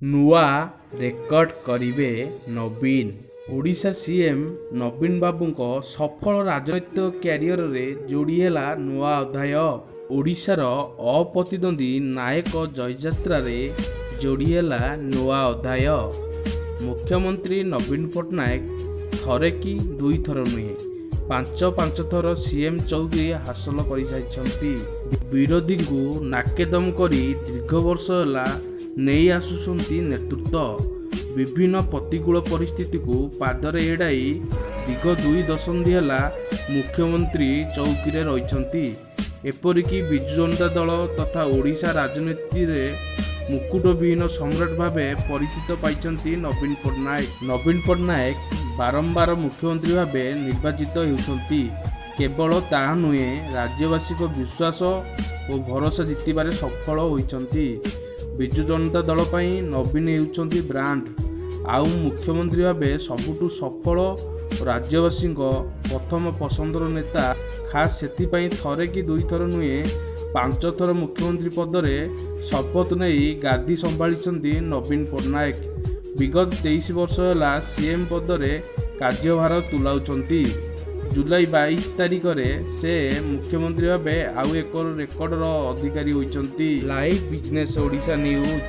नुआ रेकर्ड करिबे नवीन। ओडिशा सीएम नवीन बाबूंको सफल राजनैतिक क्यारियर रे जोड़ी है नुआ अध्याय। ओडिशार अप्रतिद्वंदी नायक जययात्रा रे जोड़ी है नुआ अध्याय। मुख्यमंत्री नवीन पट्टनायक थरे कि दुई थर नुहे पांच थर सीएम चौकी हासिल कर विरोधी को नाकेदम करी दीर्घ वर्ष है नहीं आसुंती नेतृत्व। विभिन्न प्रतिकूल परिस्थिति को पादरे एड़ाई दीर्घ 2 दशंधि है मुख्यमंत्री चौकी रे रहिछंती। एपरिकी बिजु जनता दल तथा ओडिशा राजनीति रे मुकुटविहीन सम्राट भावे परिचित पाइछंती नवीन पट्टनायक। नवीन पट्टनायक बारंबार मुख्यमंत्री भावे निर्वाचित होउछंती। केवल ताहा नुहे राज्यवासी को विश्वास और भरोसा जितबारे सफल होइछंती। बिजु जनता दल पई नवीन हेउछंती ब्रांड। आउ मुख्यमंत्री भावे सबुठु सफल राज्यवासी प्रथम पसंदर नेता। खास सेथिपाई थरे कि दुई थर नुहे 5 थर मुख्यमंत्री पदरे शपथ नहीं गादी संभाली नवीन पट्टनायक। विगत 23 वर्ष है सीएम पदरे कार्यभार तुलाउछंती। जुलाई 22 तारिख से मुख्यमंत्री भावे आउ एक रेकर्डर अधिकारी होइछंती। Live business Odisha news.